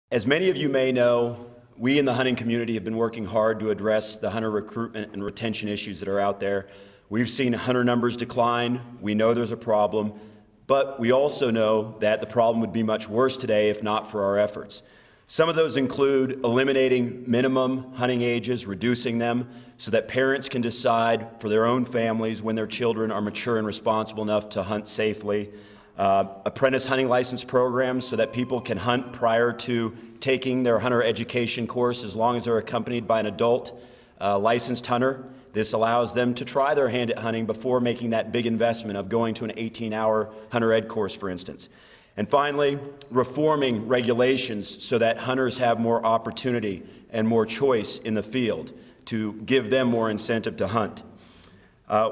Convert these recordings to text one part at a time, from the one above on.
As many of you may know, we in the hunting community have been working hard to address the hunter recruitment and retention issues that are out there. We've seen hunter numbers decline. We know there's a problem, but we also know that the problem would be much worse today if not for our efforts. Some of those include eliminating minimum hunting ages, reducing them so that parents can decide for their own families when their children are mature and responsible enough to hunt safely. Apprentice hunting license programs so that people can hunt prior to taking their hunter education course as long as they're accompanied by an adult licensed hunter. This allows them to try their hand at hunting before making that big investment of going to an 18-hour hunter ed course, for instance. And finally, reforming regulations so that hunters have more opportunity and more choice in the field to give them more incentive to hunt.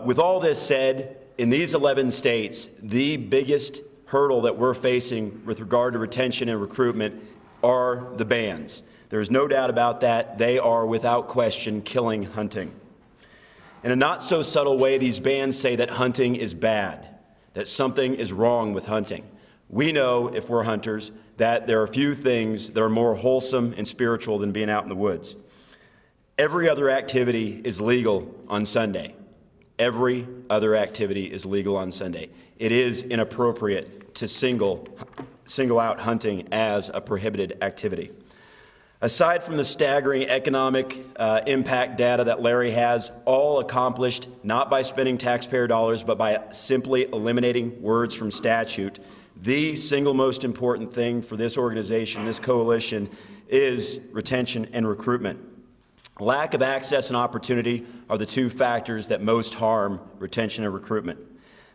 With all this said, in these 11 states, the biggest hurdle that we're facing with regard to retention and recruitment are the bans. There's no doubt about that. They are, without question, killing hunting. In a not so subtle way, these bans say that hunting is bad, that something is wrong with hunting. We know, if we're hunters, that there are few things that are more wholesome and spiritual than being out in the woods. Every other activity is legal on Sunday. Every other activity is legal on Sunday. It is inappropriate to single out hunting as a prohibited activity. Aside from the staggering economic impact data that Larry has, all accomplished not by spending taxpayer dollars, but by simply eliminating words from statute, the single most important thing for this organization, this coalition, is retention and recruitment. Lack of access and opportunity are the two factors that most harm retention and recruitment.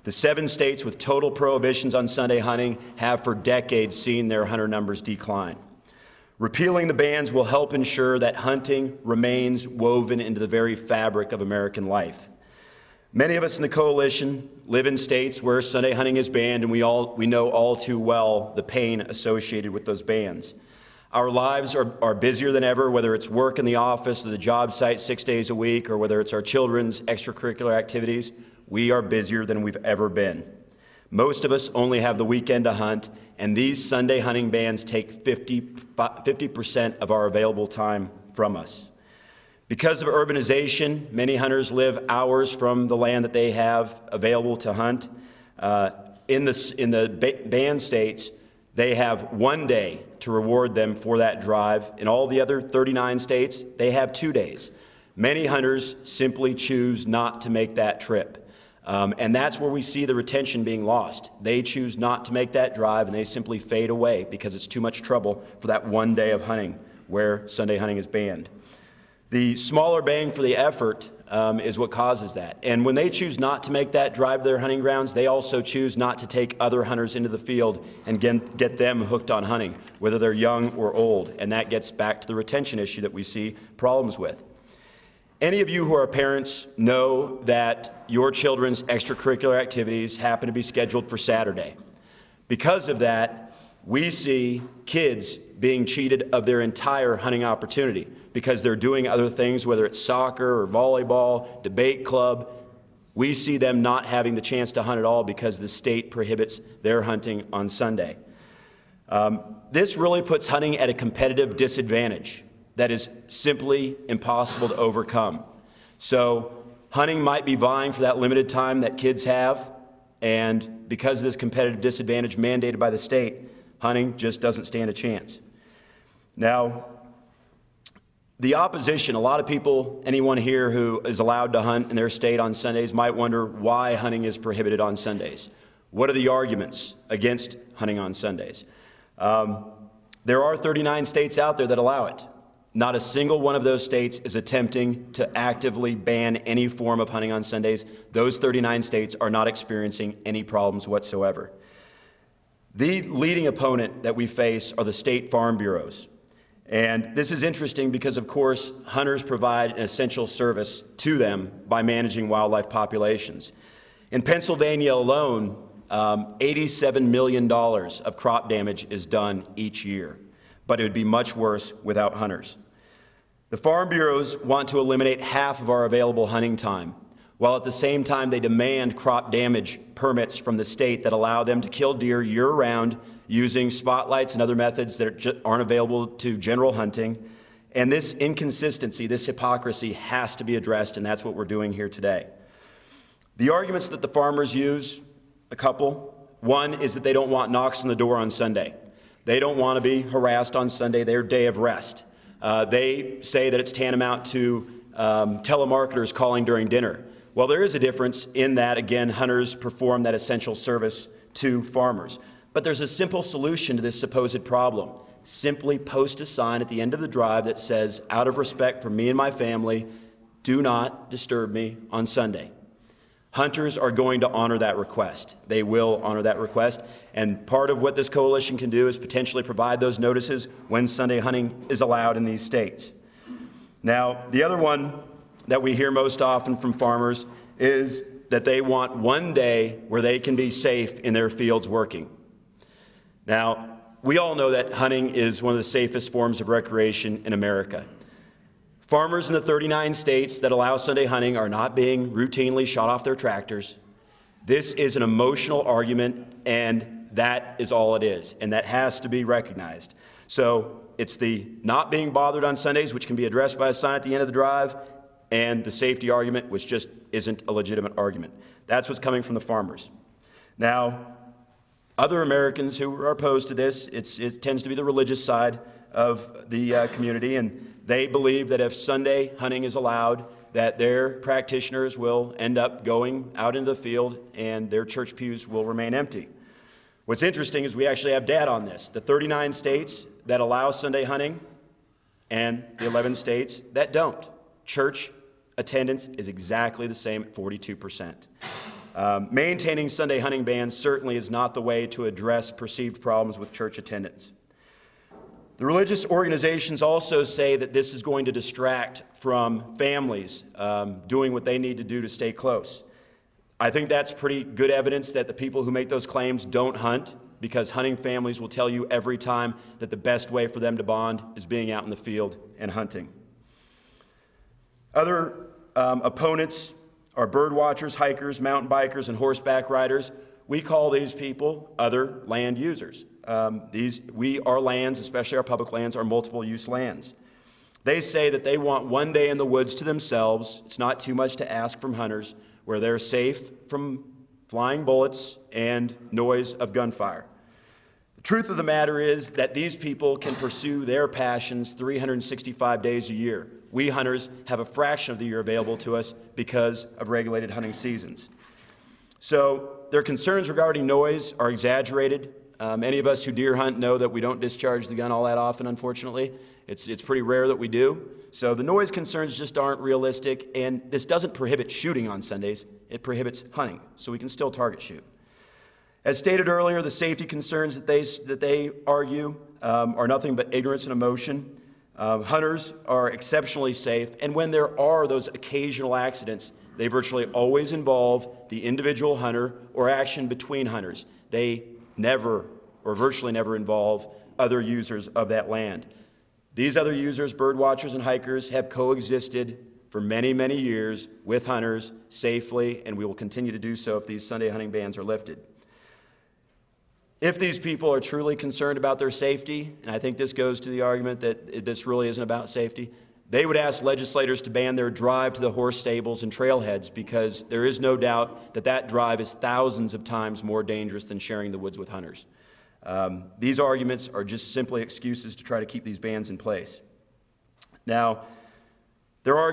The 7 states with total prohibitions on Sunday hunting have for decades seen their hunter numbers decline. Repealing the bans will help ensure that hunting remains woven into the very fabric of American life. Many of us in the coalition live in states where Sunday hunting is banned, and we know all too well the pain associated with those bans. Our lives are busier than ever, whether it's work in the office or the job site 6 days a week, or whether it's our children's extracurricular activities. We are busier than we've ever been. Most of us only have the weekend to hunt, and these Sunday hunting bans take 50% of our available time from us. Because of urbanization, many hunters live hours from the land that they have available to hunt. In the banned states, they have 1 day to reward them for that drive. In all the other 39 states, they have 2 days. Many hunters simply choose not to make that trip. And that's where we see the retention being lost. They choose not to make that drive, and they simply fade away because it's too much trouble for that 1 day of hunting where Sunday hunting is banned. The smaller bang for the effort is what causes that. And when they choose not to make that drive to their hunting grounds, they also choose not to take other hunters into the field and get them hooked on hunting, whether they're young or old. And that gets back to the retention issue that we see problems with. Any of you who are parents know that your children's extracurricular activities happen to be scheduled for Saturday. Because of that, we see kids being cheated of their entire hunting opportunity because they're doing other things, whether it's soccer or volleyball, debate club. We see them not having the chance to hunt at all because the state prohibits their hunting on Sunday. This really puts hunting at a competitive disadvantage that is simply impossible to overcome. So hunting might be vying for that limited time that kids have, and because of this competitive disadvantage mandated by the state, hunting just doesn't stand a chance. Now, the opposition, a lot of people, anyone here who is allowed to hunt in their state on Sundays might wonder why hunting is prohibited on Sundays. What are the arguments against hunting on Sundays? There are 39 states out there that allow it. Not a single one of those states is attempting to actively ban any form of hunting on Sundays. Those 39 states are not experiencing any problems whatsoever. The leading opponent that we face are the state farm bureaus. And this is interesting because, of course, hunters provide an essential service to them by managing wildlife populations. In Pennsylvania alone, $87 million of crop damage is done each year, but it would be much worse without hunters. The farm bureaus want to eliminate half of our available hunting time, while at the same time they demand crop damage permits from the state that allow them to kill deer year-round using spotlights and other methods that aren't available to general hunting. And this inconsistency, this hypocrisy has to be addressed, and that's what we're doing here today. The arguments that the farmers use, a couple. One is that they don't want knocks on the door on Sunday. They don't want to be harassed on Sunday, their day of rest. They say that it's tantamount to telemarketers calling during dinner. Well, there is a difference in that, again, hunters perform that essential service to farmers. But there's a simple solution to this supposed problem. Simply post a sign at the end of the drive that says, out of respect for me and my family, do not disturb me on Sunday. Hunters are going to honor that request. They will honor that request. And part of what this coalition can do is potentially provide those notices when Sunday hunting is allowed in these states. Now, the other one that we hear most often from farmers is that they want one day where they can be safe in their fields working. Now, we all know that hunting is one of the safest forms of recreation in America. Farmers in the 39 states that allow Sunday hunting are not being routinely shot off their tractors. This is an emotional argument, and that is all it is, and that has to be recognized. So it's the not being bothered on Sundays, which can be addressed by a sign at the end of the drive, and the safety argument, which just isn't a legitimate argument. That's what's coming from the farmers. Now, other Americans who are opposed to this, it tends to be the religious side of the community, and they believe that if Sunday hunting is allowed, that their practitioners will end up going out into the field and their church pews will remain empty. What's interesting is we actually have data on this. The 39 states that allow Sunday hunting and the 11 states that don't. Church attendance is exactly the same at 42%. Maintaining Sunday hunting bans certainly is not the way to address perceived problems with church attendance. The religious organizations also say that this is going to distract from families doing what they need to do to stay close. I think that's pretty good evidence that the people who make those claims don't hunt, because hunting families will tell you every time that the best way for them to bond is being out in the field and hunting. Other opponents are bird watchers, hikers, mountain bikers, and horseback riders. We call these people other land users. Our lands, especially our public lands, are multiple use lands. They say that they want one day in the woods to themselves. It's not too much to ask from hunters, where they're safe from flying bullets and noise of gunfire. The truth of the matter is that these people can pursue their passions 365 days a year. We hunters have a fraction of the year available to us because of regulated hunting seasons. So their concerns regarding noise are exaggerated. Any of us who deer hunt know that we don't discharge the gun all that often, unfortunately. It's pretty rare that we do. So the noise concerns just aren't realistic, and this doesn't prohibit shooting on Sundays. It prohibits hunting, so we can still target shoot. As stated earlier, the safety concerns that they argue are nothing but ignorance and emotion. Hunters are exceptionally safe, and when there are those occasional accidents, they virtually always involve the individual hunter or action between hunters. They never, or virtually never, involve other users of that land. These other users, bird watchers and hikers, have coexisted for many, many years with hunters safely, and we will continue to do so if these Sunday hunting bans are lifted. If these people are truly concerned about their safety, and I think this goes to the argument that this really isn't about safety, they would ask legislators to ban their drive to the horse stables and trailheads, because there is no doubt that that drive is thousands of times more dangerous than sharing the woods with hunters. These arguments are just simply excuses to try to keep these bans in place. Now, there are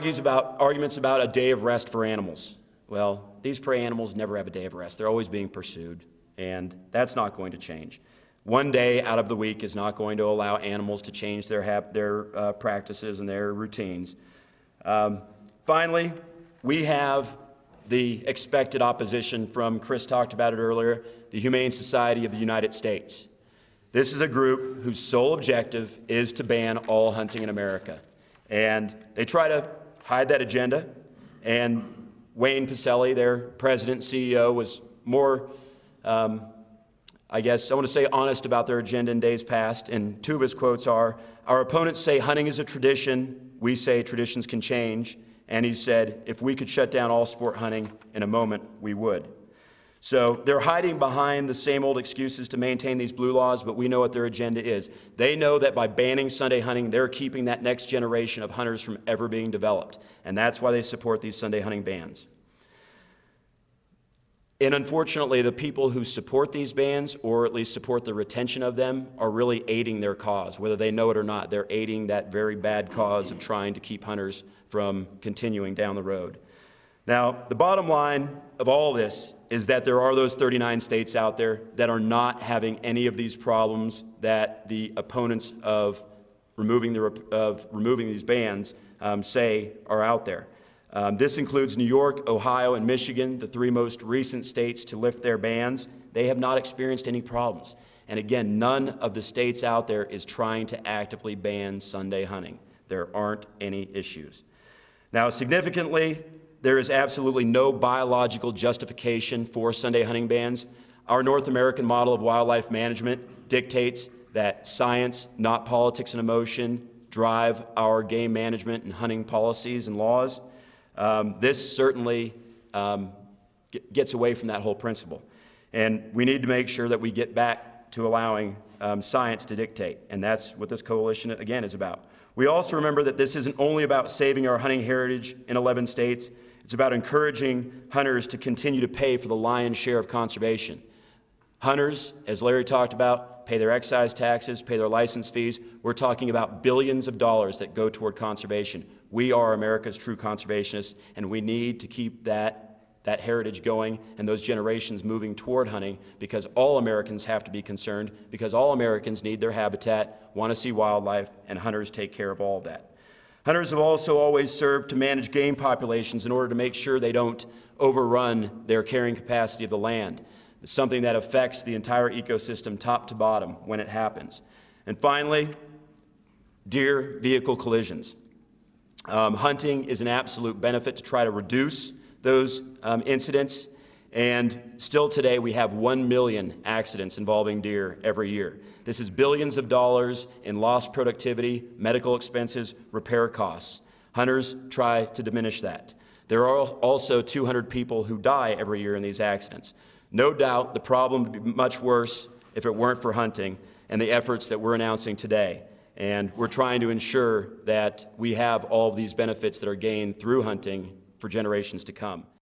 arguments about a day of rest for animals. Well, these prey animals never have a day of rest. They're always being pursued, and that's not going to change. One day out of the week is not going to allow animals to change their practices and their routines. Finally, we have the expected opposition from, Chris talked about it earlier, the Humane Society of the United States. This is a group whose sole objective is to ban all hunting in America. And they try to hide that agenda. And Wayne Pacelle, their president and CEO, was more, I guess I want to say, honest about their agenda in days past. And two of his quotes are, "Our opponents say hunting is a tradition. We say traditions can change." And he said, "If we could shut down all sport hunting in a moment, we would." So they're hiding behind the same old excuses to maintain these blue laws, but we know what their agenda is. They know that by banning Sunday hunting, they're keeping that next generation of hunters from ever being developed, and that's why they support these Sunday hunting bans. And unfortunately, the people who support these bans, or at least support the retention of them, are really aiding their cause. Whether they know it or not, they're aiding that very bad cause of trying to keep hunters from continuing down the road. Now, the bottom line of all this is that there are those 39 states out there that are not having any of these problems that the opponents of removing these bans say are out there. This includes New York, Ohio, and Michigan, the three most recent states to lift their bans. They have not experienced any problems. And again, none of the states out there is trying to actively ban Sunday hunting. There aren't any issues. Now, significantly, there is absolutely no biological justification for Sunday hunting bans. Our North American model of wildlife management dictates that science, not politics and emotion, drive our game management and hunting policies and laws. This certainly gets away from that whole principle. And we need to make sure that we get back to allowing science to dictate, and that's what this coalition, again, is about. We also remember that this isn't only about saving our hunting heritage in 11 states. It's about encouraging hunters to continue to pay for the lion's share of conservation. Hunters, as Larry talked about, pay their excise taxes, pay their license fees. We're talking about billions of dollars that go toward conservation. We are America's true conservationists, and we need to keep that heritage going and those generations moving toward hunting, because all Americans have to be concerned, because all Americans need their habitat, want to see wildlife, and hunters take care of all of that. Hunters have also always served to manage game populations in order to make sure they don't overrun their carrying capacity of the land. It's something that affects the entire ecosystem top to bottom when it happens. And finally, deer vehicle collisions. Hunting is an absolute benefit to try to reduce those incidents, and still today we have 1 million accidents involving deer every year. This is billions of dollars in lost productivity, medical expenses, repair costs. Hunters try to diminish that. There are also 200 people who die every year in these accidents. No doubt the problem would be much worse if it weren't for hunting and the efforts that we're announcing today. And we're trying to ensure that we have all of these benefits that are gained through hunting for generations to come.